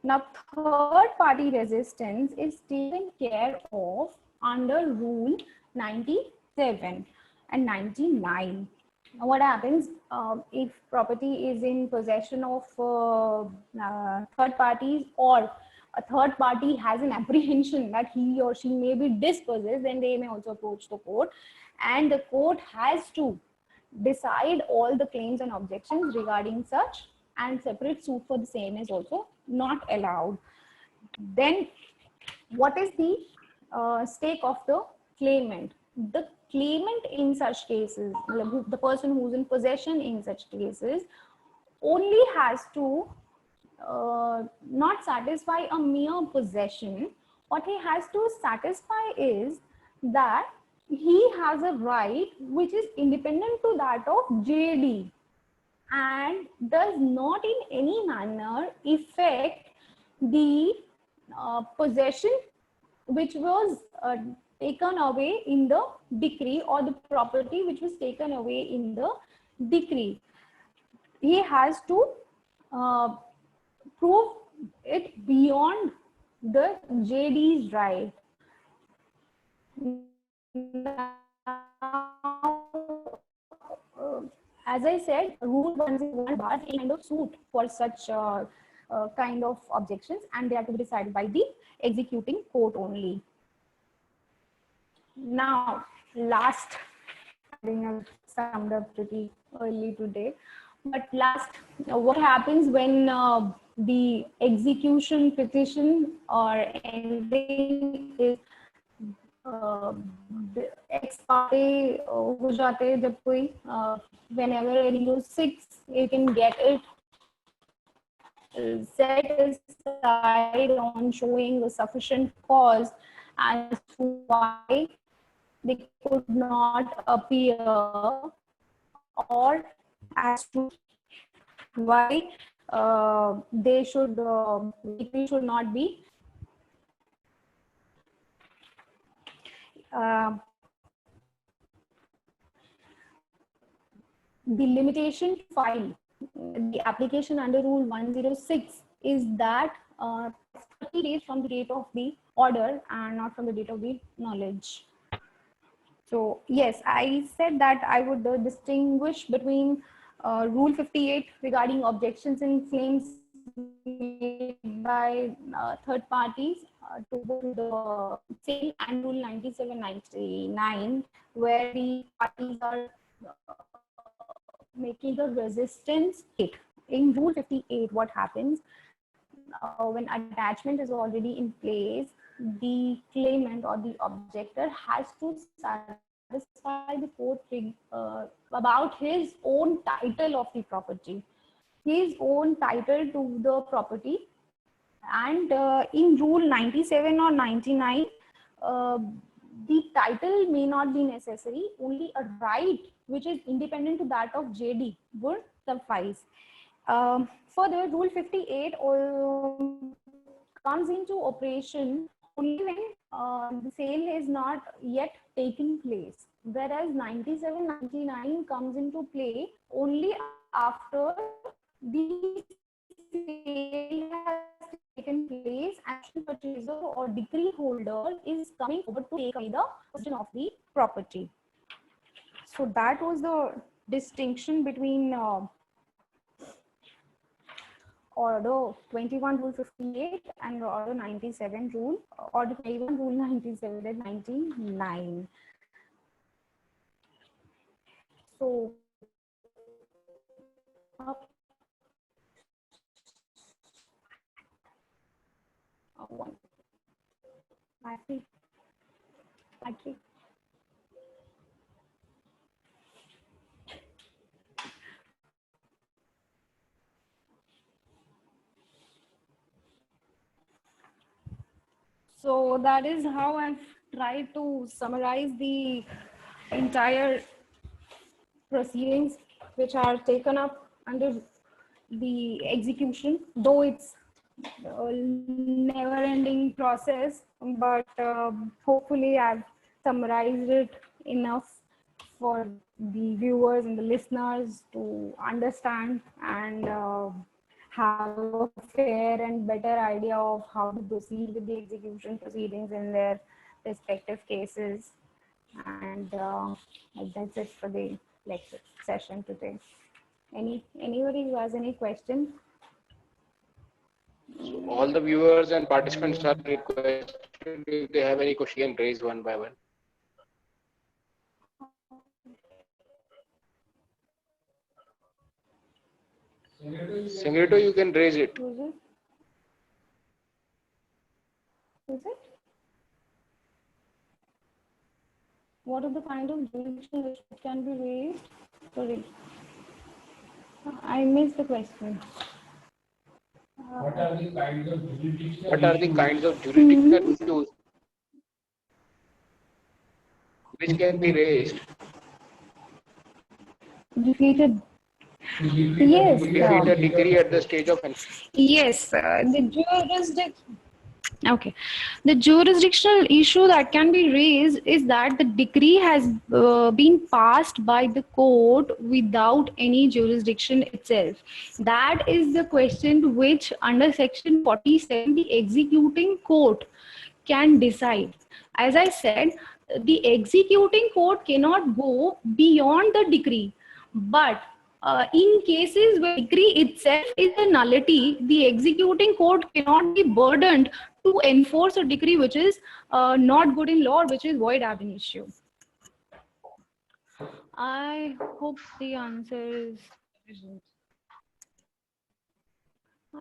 Now third party resistance is taken care of under Rule 97 and 99. Now what happens if property is in possession of third parties, or a third party has an apprehension that he or she may be dispossessed, then they may also approach the court, and the court has to decide all the claims and objections regarding such, and separate suit for the same is also not allowed. Then what is the stake of the claimant? The claimant in such cases, the person who's in possession in such cases, only has to not satisfy a mere possession. What he has to satisfy is that he has a right which is independent to that of JD and does not in any manner affect the possession which was taken away in the decree, or the property which was taken away in the decree. He has to prove it beyond the JD's right. As I said, Rule 101 bars any kind of suit for such kind of objections, and they are to be decided by the executing court only. Now, last, I think I've summed up pretty early today, but last, what happens when the execution petition or anything is ex parte ho jate hai, jab koi whenever any Rule 6 you can get it set aside on showing a sufficient cause as to why they could not appear, or as to why they should not be the limitation to file the application under Rule 106 is that 30 days from the date of the order and not from the date of the knowledge. So yes, I said that I would distinguish between Rule 58 regarding objections and claims made by third parties to the sale, and Rule 97-99 where the parties are making the resistance. In Rule 58, what happens when attachment is already in place, the claimant or the objector has to satisfy the court about his own title of the property, his own title to the property. And in Rule 97 or 99, the title may not be necessary, only a right which is independent to that of JD would suffice. Further, Rule 58 comes into operation only when the sale is not yet taken place, whereas 97-99 comes into play only after the sale has taken place and purchaser or decree holder is coming over to take away the possession of the property. So that was the distinction between Order 21 Rule 58 and Order 97 Rule, Order 21 Rule 97 and 99. So one battery. So that is how I've tried to summarize the entire proceedings which are taken up under the execution, though it's never-ending process, but hopefully I've summarized it enough for the viewers and the listeners to understand and have a fair and better idea of how to proceed with the execution proceedings in their respective cases. And that's it for the lecture session today. Anybody who has any questions? So all the viewers and participants are requested, if they have any question, raise one by one. Singreto, you can raise it. Who's it? Who's it? What are the kind of jurisdiction that can be raised? Sorry, I missed the question. What are the kinds of jurisdictional What are the issues kinds of jurisdictional issues which can be raised Defeated. to defeat Yes. a to defeat a decree at the stage of enforcement? Yes, the jurisdiction. Okay, the jurisdictional issue that can be raised is that the decree has been passed by the court without any jurisdiction itself. That is the question which under section 47 the executing court can decide. As I said, the executing court cannot go beyond the decree, but in cases where decree itself is a nullity, the executing court cannot be burdened to enforce a decree which is not good in law, which is void ab initio. I hope the answer is sufficient.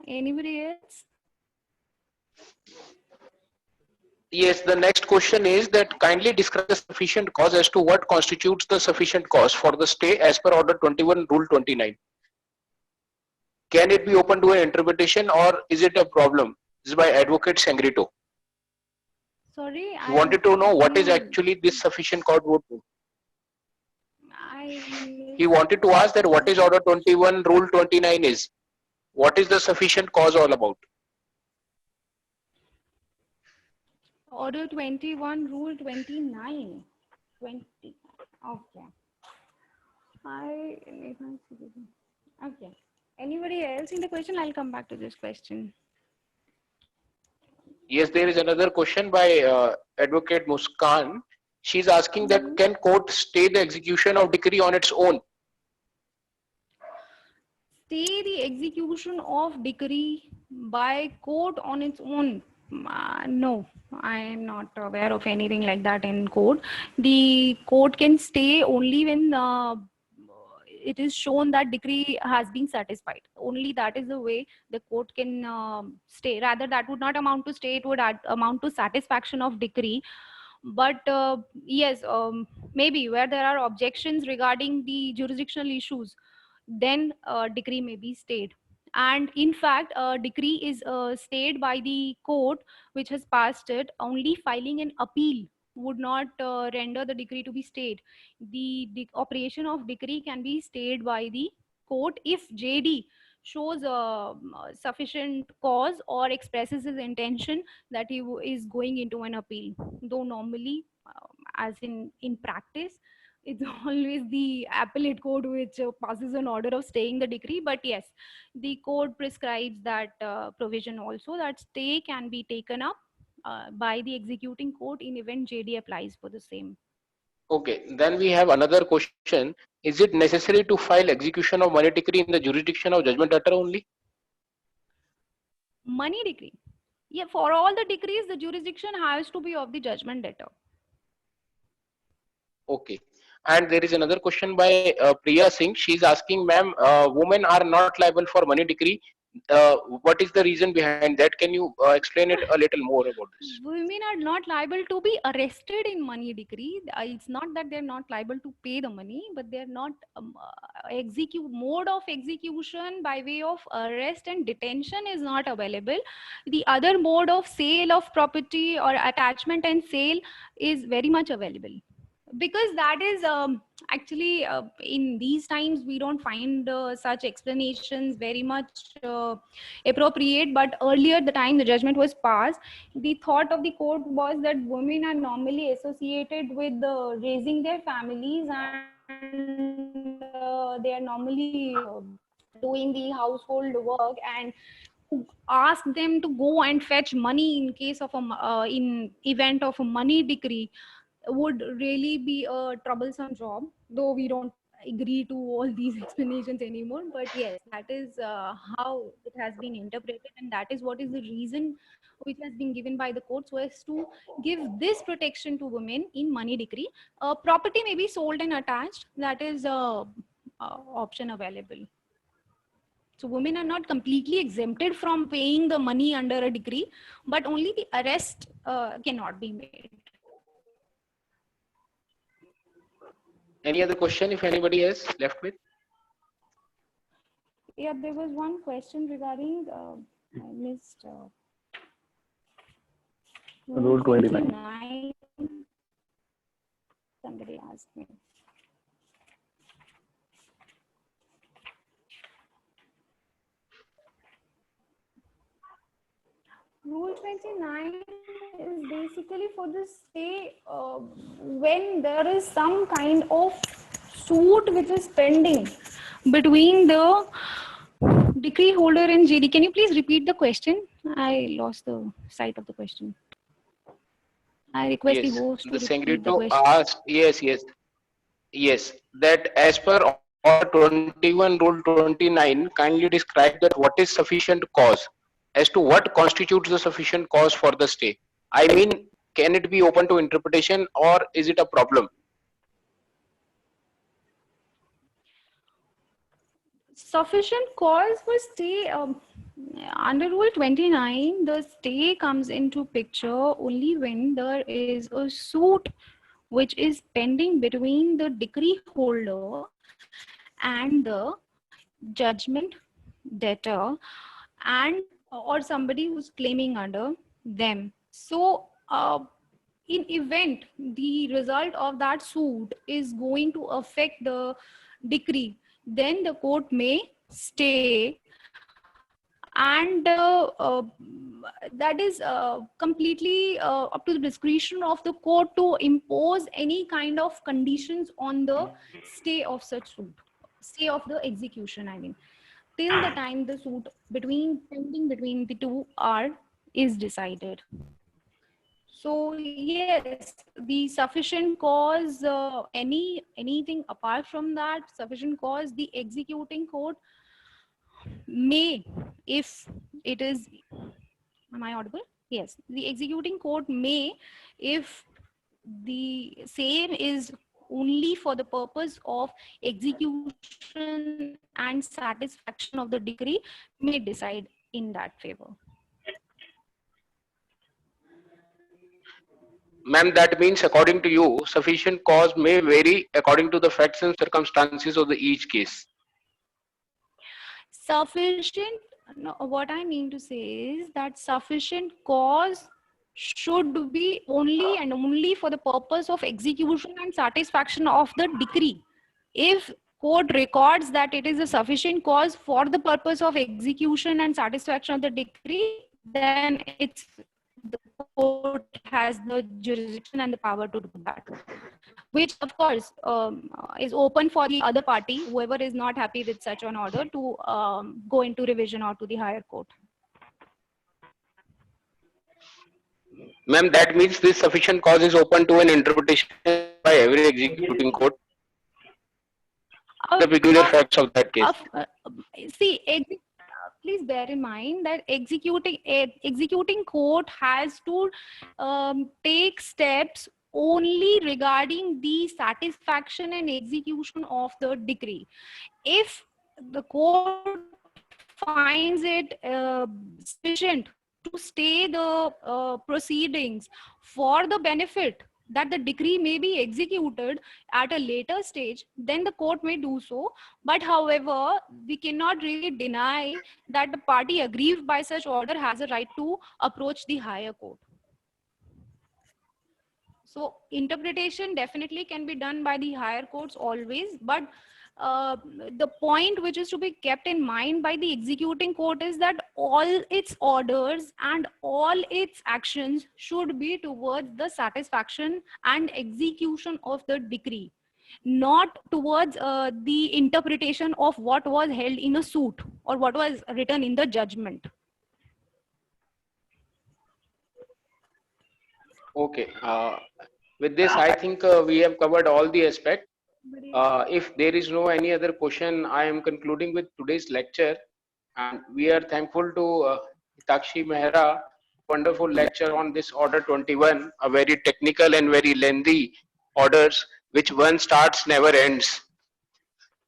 Anybody else? Yes, the next question is that kindly describe the sufficient cause as to what constitutes the sufficient cause for the stay as per Order 21, Rule 29. Can it be open to an interpretation or is it a problem? This is by Advocate Sangrito. Sorry, He wanted to know what is confused. actually this sufficient cause would be. I He wanted to ask that what is Order 21, Rule 29 is. What is the sufficient cause all about? Order 21, Rule 29. 20. Okay. Okay. Anybody else in the question? I'll come back to this question. Yes, there is another question by Advocate Muskan. She's asking that can court stay the execution of decree on its own? Stay the execution of decree by court on its own. No, I am not aware of anything like that in court. The court can stay only when it is shown that decree has been satisfied. Only that is the way the court can stay. Rather, that would not amount to stay, it would amount to satisfaction of decree. But yes, maybe where there are objections regarding the jurisdictional issues, then decree may be stayed. And in fact, decree is stayed by the court which has passed it. Only filing an appeal would not render the decree to be stayed. The operation of decree can be stayed by the court if JD shows sufficient cause or expresses his intention that he is going into an appeal. Though normally, as in practice, it's always the appellate court which passes an order of staying the decree. But yes, the code prescribes that provision also, that stay can be taken up by the executing court in event JD applies for the same. Okay, then we have another question. Is it necessary to file execution of money decree in the jurisdiction of judgment debtor only? Money decree. Yeah, for all the decrees, the jurisdiction has to be of the judgment debtor. Okay. And there is another question by Priya Singh. She is asking, ma'am, women are not liable for money decree. What is the reason behind that? Can you explain it a little more about this? Women are not liable to be arrested in money decree. It's not that they're not liable to pay the money, but they're not mode of execution by way of arrest and detention is not available. The other mode of sale of property or attachment and sale is very much available. because that is actually in these times we don't find such explanations very much appropriate, but earlier the time the judgment was passed, the thought of the court was that women are normally associated with raising their families, and they are normally doing the household work, and ask them to go and fetch money in case of a in event of a money decree would really be a troublesome job, though we don't agree to all these explanations anymore. But yes, that is how it has been interpreted, and that is what is the reason which has been given by the court, so as to give this protection to women in money decree. Property may be sold and attached, that is option available. So women are not completely exempted from paying the money under a decree, but only the arrest cannot be made. Any other question if anybody has left with? Yeah, there was one question regarding, I missed. Rule 29. Somebody asked me. Rule 29 is basically for the stay when there is some kind of suit which is pending between the decree holder and JD. Can you please repeat the question? I lost the sight of the question. I request the Yes, host to the repeat the Secretary question. asked, yes, that as per Order 21 Rule 29, kindly describe that what is sufficient cause, as to what constitutes the sufficient cause for the stay. I mean, can it be open to interpretation or is it a problem? Sufficient cause for stay under Rule 29, the stay comes into picture only when there is a suit which is pending between the decree holder and the judgment debtor, and or somebody who's claiming under them. So in event the result of that suit is going to affect the decree, then the court may stay, and that is completely up to the discretion of the court to impose any kind of conditions on the stay of such suit, stay of the execution, I mean, till the time the suit pending between the two is decided. So yes, the sufficient cause, anything apart from that sufficient cause, the executing court may, if it is, am I audible? Yes, the executing court may, if the same is only for the purpose of execution and satisfaction of the decree, may decide in that favor. Ma'am, that means according to you, sufficient cause may vary according to the facts and circumstances of the each case. Sufficient, no, what I mean to say is that sufficient cause should be only and only for the purpose of execution and satisfaction of the decree. If court records that it is a sufficient cause for the purpose of execution and satisfaction of the decree, then it's the court has the jurisdiction and the power to do that, which of course is open for the other party, whoever is not happy with such an order, to go into revision or to the higher court. Ma'am, that means this sufficient cause is open to an interpretation by every executing court. The peculiar facts of that case. See, please bear in mind that executing court has to take steps only regarding the satisfaction and execution of the decree. If the court finds it sufficient to stay the proceedings for the benefit that the decree may be executed at a later stage, then the court may do so. But however, we cannot really deny that the party aggrieved by such order has a right to approach the higher court. So interpretation definitely can be done by the higher courts always, but the point which is to be kept in mind by the executing court is that all its orders and all its actions should be towards the satisfaction and execution of the decree, not towards the interpretation of what was held in a suit or what was written in the judgment. Okay. With this, I think we have covered all the aspects. If there is no any other question, I am concluding with today's lecture. And we are thankful to Hitakshi Mehra, wonderful lecture on this Order 21, a very technical and very lengthy orders, which one starts never ends.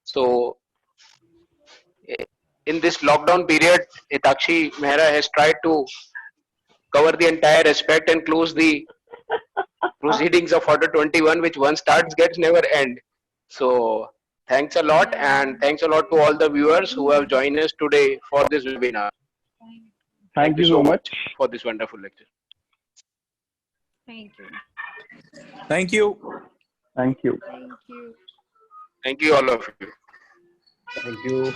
So, in this lockdown period, Hitakshi Mehra has tried to cover the entire aspect and close the proceedings of Order 21, which one starts gets never end. So thanks a lot, and thanks a lot to all the viewers who have joined us today for this webinar. Thank you so much. For this wonderful lecture. Thank you. Thank you. Thank you. Thank you. Thank you all of you. Thank you.